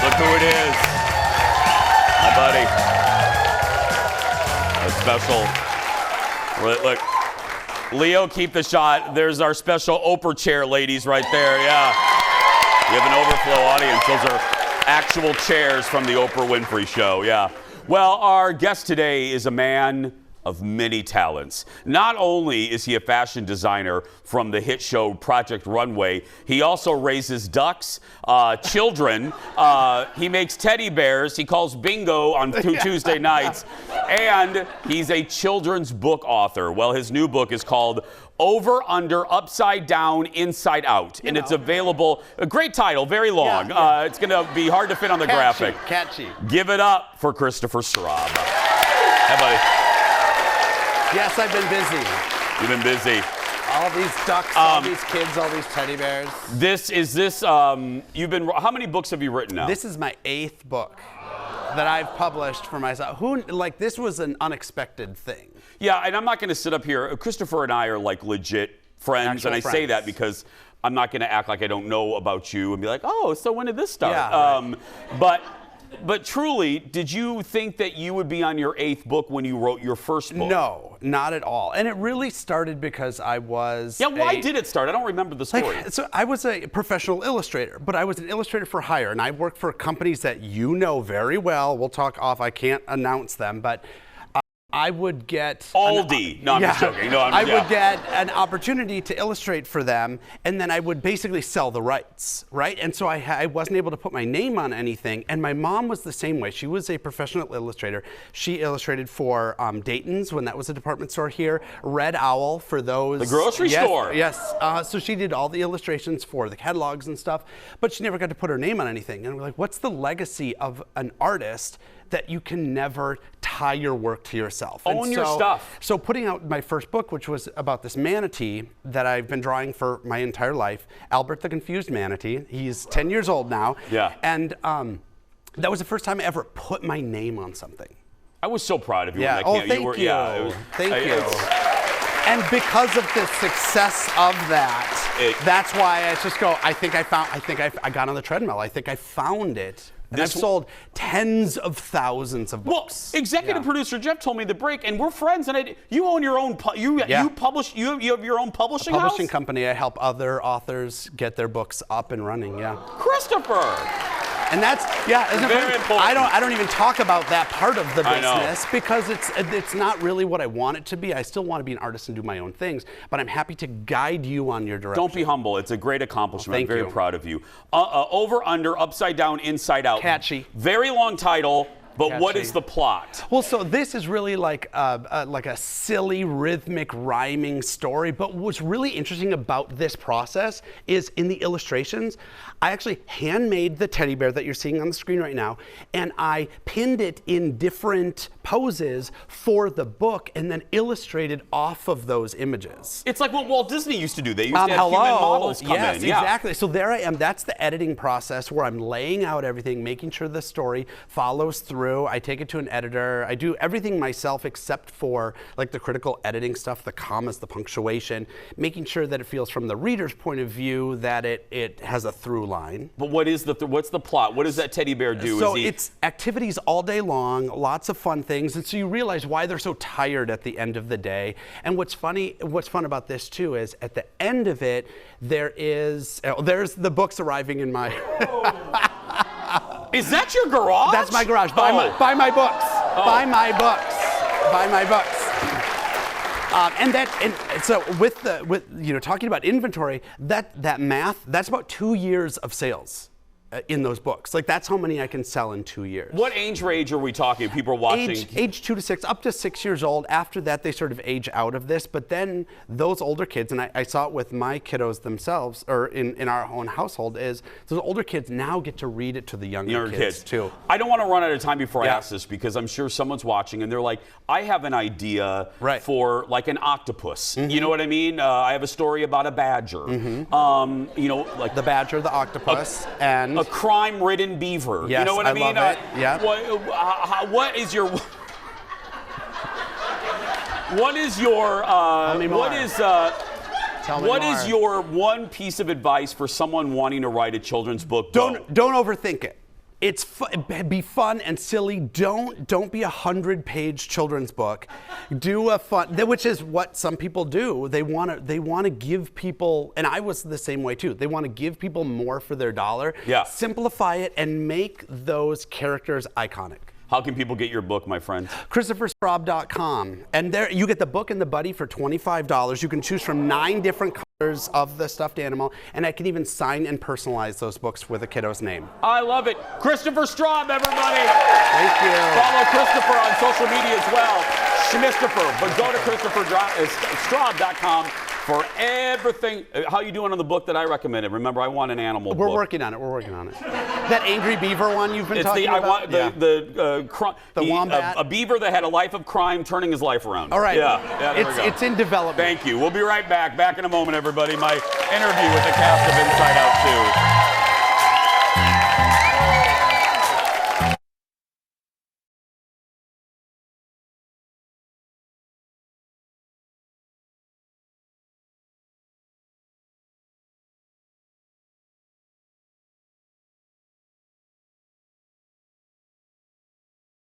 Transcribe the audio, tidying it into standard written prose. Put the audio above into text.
Look who it is. My buddy. A special. Look. Leo, keep the shot. There's our special Oprah chair ladies right there. Yeah. We have an overflow audience. Those are actual chairs from the Oprah Winfrey Show. Yeah. Well, our guest today is a man of many talents. Not only is he a fashion designer from the hit show Project Runway, he also raises ducks, children, he makes teddy bears, he calls bingo on Tuesday nights, and he's a children's book author. Well, his new book is called Over, Under, Upside Down, Inside Out. And it's available, a great title, very long. It's going to be hard to fit on the graphic. Catchy. Give it up for Christopher Straub. Hey, buddy. Yes, I've been busy. You've been busy. All these ducks, all these kids, all these teddy bears. You've been, how many books have you written now? This is my 8th book that I've published for myself. This was an unexpected thing. Yeah, and I'm not going to sit up here. Christopher and I are like legit friends, Actual and I friends. say that because I'm not going to act like I don't know about you and be like, oh, so when did this start? Yeah, right. But truly, did you think that you would be on your 8th book when you wrote your first book? No, not at all. And it really started because I was why did it start? I don't remember the story. So I was a professional illustrator, but I was an illustrator for hire, and I worked for companies that you know very well. We'll talk off. I can't announce them, but I would get Aldi. No, I'm just joking. No, I would get an opportunity to illustrate for them, and then I would basically sell the rights, right? And so I wasn't able to put my name on anything. And my mom was the same way. She was a professional illustrator. She illustrated for Dayton's when that was a department store here, Red Owl for those. The grocery store. Yes. So she did all the illustrations for the catalogs and stuff, but she never got to put her name on anything. And we're like, what's the legacy of an artist that you can never tie your work to yourself? Own your stuff. So putting out my first book, which was about this manatee that I've been drawing for my entire life, Albert the Confused Manatee. He's 10 years old now. Yeah. And that was the first time I ever put my name on something. I was so proud of you. Yeah. When that Thank you. Yeah, Thank you. And because of the success of that, that's why I just go, I got on the treadmill. I think I found it. And I've sold tens of thousands of books. Well, executive producer Jeff told me the break, and we're friends. And you own your own. You publish. You have your own publishing house. Publishing company. I help other authors get their books up and running. Yeah. Christopher. And that's very important. I don't even talk about that part of the business because it's not really what I want it to be. I still want to be an artist and do my own things, but I'm happy to guide you on your direction. Don't be humble. It's a great accomplishment. Well, I'm very proud of you. Over, Under, Upside Down, Inside Out. Catchy. Very long title. But Catchy. What is the plot? Well, so this is really like a silly, rhythmic, rhyming story. But what's really interesting about this process is in the illustrations, I actually handmade the teddy bear that you're seeing on the screen right now, and I pinned it in different poses for the book and then illustrated off of those images. It's like what Walt Disney used to do. They used to have human models come in. Yes, exactly. So there I am. That's the editing process where I'm laying out everything, making sure the story follows through. I take it to an editor. I do everything myself except for like the critical editing stuff, the commas, the punctuation, making sure that it feels from the reader's point of view that it has a through line. But what's the plot? What does that teddy bear do? So it's activities all day long, lots of fun things, and so you realize why they're so tired at the end of the day. And what's fun about this too is at the end of it, there's the books arriving in my. Is that your garage? That's my garage. Buy my books. Buy my books. Buy my books. And so with talking about inventory, that math, that's about 2 years of sales in those books. Like that's how many I can sell in 2 years. What age range are we talking? People are watching. Age 2 to 6, up to 6 years old. After that, they sort of age out of this. But then those older kids, and I saw it with my kiddos themselves, or in our own household, is those older kids now get to read it to the younger kids too. I don't want to run out of time before I ask this because I'm sure someone's watching and they're like, I have an idea for like an octopus. Mm-hmm. You know what I mean? I have a story about a badger. Mm-hmm. Like the badger, the octopus, and a crime-ridden beaver. Yes, you know what I mean? Love it. Yeah. What is your? What is your? Tell me more. What is your one piece of advice for someone wanting to write a children's book? Don't overthink it. Be fun and silly. Don't be a 100-page children's book. Do a fun, which is what some people do. They want to give people, and I was the same way too. They want to give people more for their dollar. Yeah. Simplify it and make those characters iconic. How can people get your book, my friend? ChristopherStraub.com. And there you get the book and the buddy for $25. You can choose from 9 different colors of the stuffed animal, and I can even sign and personalize those books with a kiddo's name. I love it. Christopher Straub, everybody. Thank you. Follow Christopher on social media as well. Schmistopher. But go to ChristopherStraub.com for everything. How you doing on the book that I recommended? Remember, I want an animal book. We're working on it. That Angry Beaver one you've been talking about? I want the wombat. A beaver that had a life of crime turning his life around. All right. Yeah, there we go. It's in development. Thank you. We'll be right back. Back in a moment, everybody. My interview with the cast of Inside Out 2.